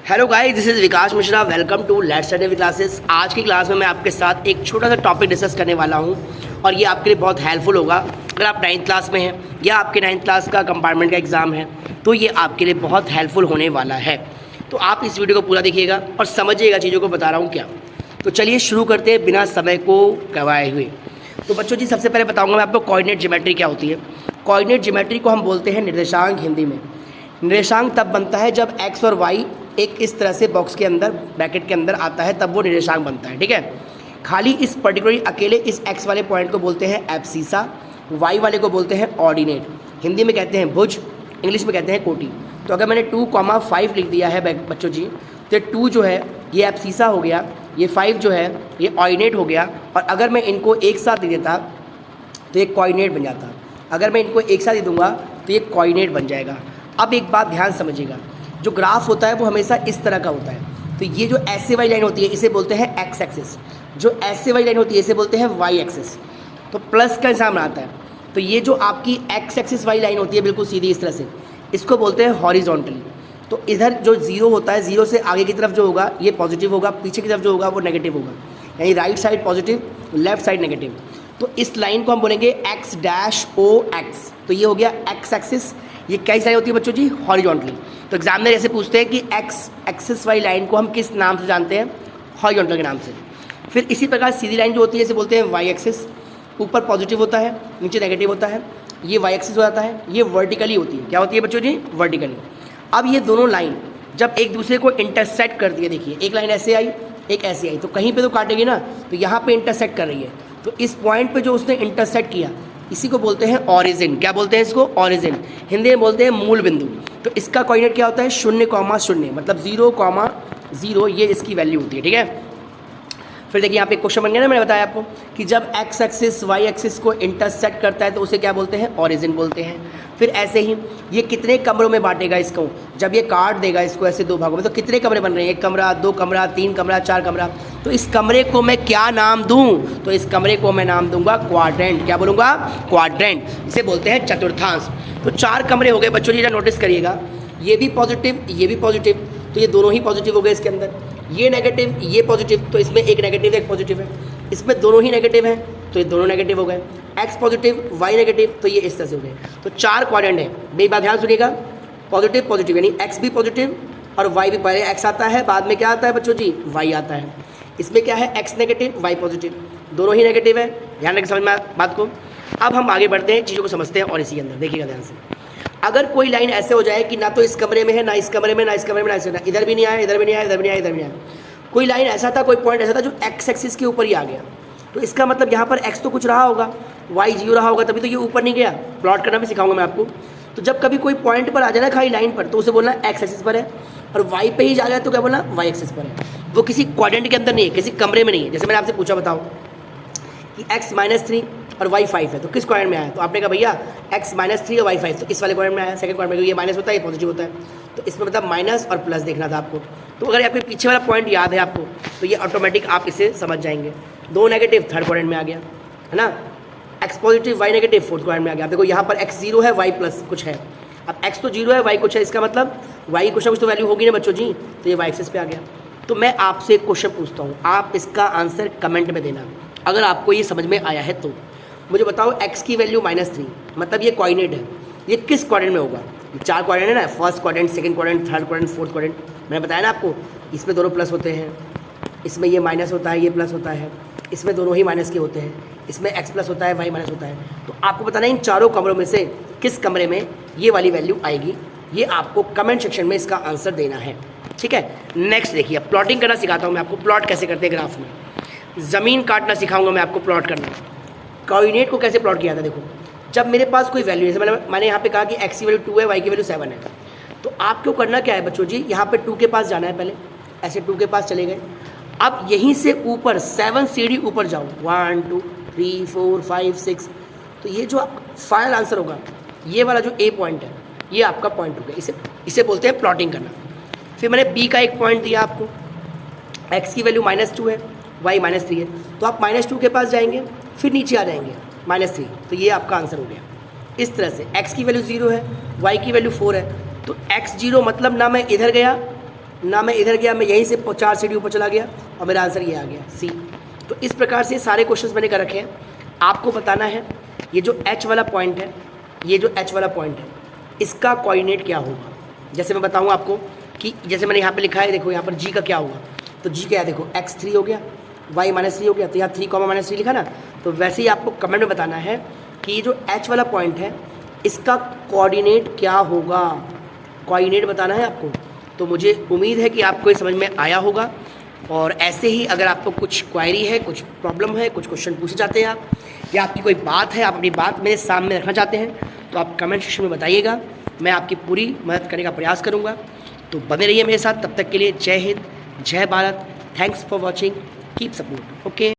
Hello guys, this is Vikas Mishra. Welcome to let's study with classes. आज की class में मैं आपके साथ एक छोटा सा टॉपिक डिस्कस करने वाला हूं और ये आपके लिए बहुत हेल्पफुल होगा। अगर आप 9th क्लास में हैं या आपके 9th क्लास का कंपार्टमेंट का एग्ज़ाम है तो ये आपके लिए बहुत हेल्पफुल होने वाला है। तो आप इस वीडियो को पूरा देखिएगा और समझिएगा चीज़ों को बता रहा हूँ क्या। तो चलिए शुरू करते हैं बिना समय को गंवाए हुए। तो बच्चों जी, सबसे पहले बताऊँगा मैं आपको कोऑर्डिनेट ज्योमेट्री क्या होती है। कोऑर्डिनेट ज्योमेट्री को हम बोलते हैं निर्देशांक हिंदी में। निर्देशांक तब बनता है जब एक्स और वाई एक इस तरह से बॉक्स के अंदर ब्रैकेट के अंदर आता है, तब वो निर्देशांक बनता है। ठीक है, खाली इस पर्टिकुलरली अकेले इस एक्स वाले पॉइंट को बोलते हैं एब्सिसा, वाई वाले को बोलते हैं ऑर्डिनेट। हिंदी में कहते हैं भुज, इंग्लिश में कहते हैं कोटि। तो अगर मैंने 2,5 लिख दिया है बच्चों जी, तो 2 जो है ये एब्सिसा हो गया, ये 5 जो है ये ऑर्डिनेट हो गया। और अगर मैं इनको एक साथ दे देता तो ये कोऑर्डिनेट बन जाता। अगर मैं इनको एक साथ दे दूंगा तो ये कोऑर्डिनेट बन जाएगा। अब एक बात ध्यान समझिएगा, जो ग्राफ होता है वो हमेशा इस तरह का होता है। तो ये जो ऐसे वाली लाइन होती है इसे बोलते हैं एक्स एक्सिस, जो ऐसे वाली लाइन होती है इसे बोलते हैं वाई एक्सिस। तो प्लस का निशान आता है। तो ये जो आपकी एक्स एक्सिस वाली लाइन होती है बिल्कुल सीधी इस तरह से, इसको बोलते हैं हॉरिजॉन्टली। तो इधर जो जीरो होता है, जीरो से आगे की तरफ जो होगा ये पॉजिटिव होगा, पीछे की तरफ जो होगा वो नेगेटिव होगा, यानी right side positive, left side negative. तो इस लाइन को हम बोलेंगे एक्स डैश ओ एक्स। तो ये हो गया एक्स एक्सिस। ये कैसी लाइन होती है बच्चों जी? हॉरिजॉन्टली। तो एग्जामिनर ऐसे पूछते हैं कि एक्स एक्सिस वाली लाइन को हम किस नाम से जानते हैं? हॉरिजॉन्टल के नाम से। फिर इसी प्रकार सीधी लाइन जो होती है इसे बोलते हैं वाई एक्सिस। ऊपर पॉजिटिव होता है, नीचे नेगेटिव होता है, ये वाई एक्सिस हो जाता है। ये वर्टिकली होती है। क्या होती है बच्चों जी? वर्टिकली। अब ये दोनों लाइन जब एक दूसरे को इंटरसेक्ट करती है, देखिए एक लाइन ऐसे आई, एक ऐसे आई, तो कहीं पे तो काटेगी ना, तो यहाँ पे इंटरसेक्ट कर रही है। तो इस पॉइंट पे जो उसने इंटरसेक्ट किया इसी को बोलते हैं ऑरिजिन। क्या बोलते हैं इसको? ऑरिजिन। हिंदी में बोलते हैं मूल बिंदु। तो इसका कोऑर्डिनेट क्या होता है? 0,0, मतलब 0,0 ये इसकी वैल्यू होती है। ठीक है, फिर देखिए यहाँ पे क्वेश्चन बन गया ना, मैंने बताया आपको कि जब एक्स एक्सिस वाई एक्सिस को इंटरसेक्ट करता है तो उसे क्या बोलते हैं? ऑरिजिन बोलते हैं। फिर ऐसे ही ये कितने कमरों में बांटेगा इसको? जब ये काट देगा इसको ऐसे दो भागों में तो कितने कमरे बन रहे हैं? 1 कमरा, 2 कमरा, 3 कमरा, 4 कमरा। तो इस कमरे को मैं क्या नाम दूं? तो इस कमरे को मैं नाम दूंगा क्वाड्रेंट। क्या बोलूँगा? क्वाड्रेंट। इसे बोलते हैं चतुर्थांश। तो 4 कमरे हो गए बच्चों जी, नोटिस करिएगा। ये भी पॉजिटिव, ये भी पॉजिटिव, तो ये दोनों ही पॉजिटिव हो गए इसके अंदर। ये नेगेटिव, ये पॉजिटिव, तो इसमें एक नेगेटिव एक पॉजिटिव है। इसमें दोनों ही नेगेटिव हैं तो ये दोनों नेगेटिव हो गए। एक्स पॉजिटिव, वाई नेगेटिव, तो ये इस तरह से हो गए। तो 4 क्वाड्रेंट है। मेरी बात ध्यान सुनिएगा, पॉजिटिव पॉजिटिव, यानी एक्स भी पॉजिटिव और वाई भी। पहले एक्स आता है, बाद में क्या आता है बच्चों जी? वाई आता है। इसमें क्या है? एक्स नेगेटिव, वाई पॉजिटिव, दोनों ही नेगेटिव है। ध्यान रखें समझ में बात को। अब हम आगे बढ़ते हैं, चीज़ों को समझते हैं और इसी के अंदर देखिएगा ध्यान से। अगर कोई लाइन ऐसे हो जाए कि ना तो इस कमरे में है, ना इस कमरे में, ना इस कमरे में, ना इस, इधर भी नहीं आया, इधर भी नहीं आया, इधर भी नहीं आया, इधर भी नहीं आया, कोई लाइन ऐसा था, कोई पॉइंट ऐसा था जो एक्स एक्सिस के ऊपर ही आ गया, तो इसका मतलब यहाँ पर एक्स तो कुछ रहा होगा, वाई 0 रहा होगा, तभी तो ये ऊपर नहीं गया। प्लॉट करना भी सिखाऊंगा मैं आपको। तो जब कभी कोई पॉइंट पर आ जाए ना खाली लाइन पर, तो उसे बोलना एक्स एक्सिस पर है, और वाई पे ही जा गया तो क्या बोलना? वाई एक्सिस पर है। वो किसी क्वाड्रेंट के अंदर नहीं है, किसी कमरे में नहीं है। जैसे मैंने आपसे पूछा, बताओ कि x-3 और y5 है तो किस क्वाड्रेंट में आया? तो आपने कहा भैया x-3 और y5, तो इस वाले क्वाड्रेंट में आया, सेकंड क्वाड्रेंट में। ये माइनस होता है, ये पॉजिटिव होता है, तो इसमें मतलब माइनस और प्लस देखना था आपको। तो अगर आपके पीछे वाला पॉइंट याद है आपको तो ये ऑटोमेटिक आप इसे समझ जाएंगे। 2 नेगेटिव थर्ड क्वाड्रेंट में आ गया, है ना। x positive, y negative fourth quadrant में आ गया। देखो यहाँ पर x 0 है, y प्लस कुछ है। अब x तो 0 है, y कुछ है, इसका मतलब y कुछ ना कुछ तो वैल्यू होगी ना बच्चों जी, तो ये y एक्सिस पे आ गया। तो मैं आपसे एक क्वेश्चन पूछता हूँ, आप इसका आंसर कमेंट में देना अगर आपको ये समझ में आया है तो। मुझे बताओ x की वैल्यू -3, मतलब ये कोऑर्डिनेट है, ये किस क्वाड्रेंट में होगा? 4 क्वाड्रेंट है ना, first quadrant, second quadrant, third quadrant, fourth quadrant. मैंने बताया ना आपको, इसमें दोनों प्लस होते हैं, इसमें ये माइनस होता है, ये प्लस होता है, इसमें दोनों ही माइनस के होते हैं, इसमें x प्लस होता है, y माइनस होता है। तो आपको बताना है इन चारों कमरों में से किस कमरे में ये वाली वैल्यू आएगी, ये आपको कमेंट सेक्शन में इसका आंसर देना है। ठीक है, नेक्स्ट देखिए, प्लॉटिंग करना सिखाता हूँ मैं आपको। प्लॉट कैसे करते हैं ग्राफ में, ज़मीन काटना सिखाऊंगा मैं आपको, प्लॉट करना। कोऑर्डिनेट को कैसे प्लॉट किया था? देखो, जब मेरे पास कोई वैल्यू है, मैंने यहाँ पे कहा कि x की वैल्यू 2 है, y की वैल्यू 7 है, तो आपको करना क्या है बच्चों जी? यहाँ पे 2 के पास जाना है, पहले ऐसे 2 के पास चले गए। अब यहीं से ऊपर 7 सीढ़ी ऊपर जाओ, 1 2 3 4 5 6, तो ये जो फाइनल आंसर होगा, ये वाला जो ए पॉइंट है, ये आपका पॉइंट होगा। इसे बोलते हैं प्लॉटिंग करना। फिर मैंने बी का एक पॉइंट दिया आपको, x की वैल्यू -2 है, y -3 है, तो आप -2 के पास जाएंगे, फिर नीचे आ जाएंगे -3, तो ये आपका आंसर हो गया। इस तरह से x की वैल्यू 0 है, y की वैल्यू 4 है, तो x 0 मतलब ना मैं इधर गया ना मैं इधर गया, मैं यहीं से 4 सीढ़ी ऊपर चला गया और मेरा आंसर ये आ गया सी। तो इस प्रकार से सारे क्वेश्चंस मैंने कर रखे हैं। आपको बताना है ये जो H वाला पॉइंट है, ये जो H वाला पॉइंट है, इसका कोऑर्डिनेट क्या होगा। जैसे मैं बताऊंगा आपको कि जैसे मैंने यहाँ पे लिखा है, देखो यहाँ पर G का क्या होगा, तो G क्या है, देखो x3 हो गया, y -3 हो गया, तो यहाँ 3, -3 लिखा ना। तो वैसे ही आपको कमेंट में बताना है कि ये जो H वाला पॉइंट है इसका कोऑर्डिनेट क्या होगा, कोऑर्डिनेट बताना है आपको। तो मुझे उम्मीद है कि आपको ये समझ में आया होगा। और ऐसे ही अगर आपको कुछ क्वायरी है, कुछ प्रॉब्लम है, कुछ क्वेश्चन पूछना चाहते हैं आप, या आपकी कोई बात है, आप अपनी बात मेरे सामने रखना चाहते हैं, तो आप कमेंट सेक्शन में बताइएगा, मैं आपकी पूरी मदद करने का प्रयास करूँगा। तो बने रहिए मेरे साथ, तब तक के लिए जय हिंद, जय Bharat, thanks for watching, keep support, okay.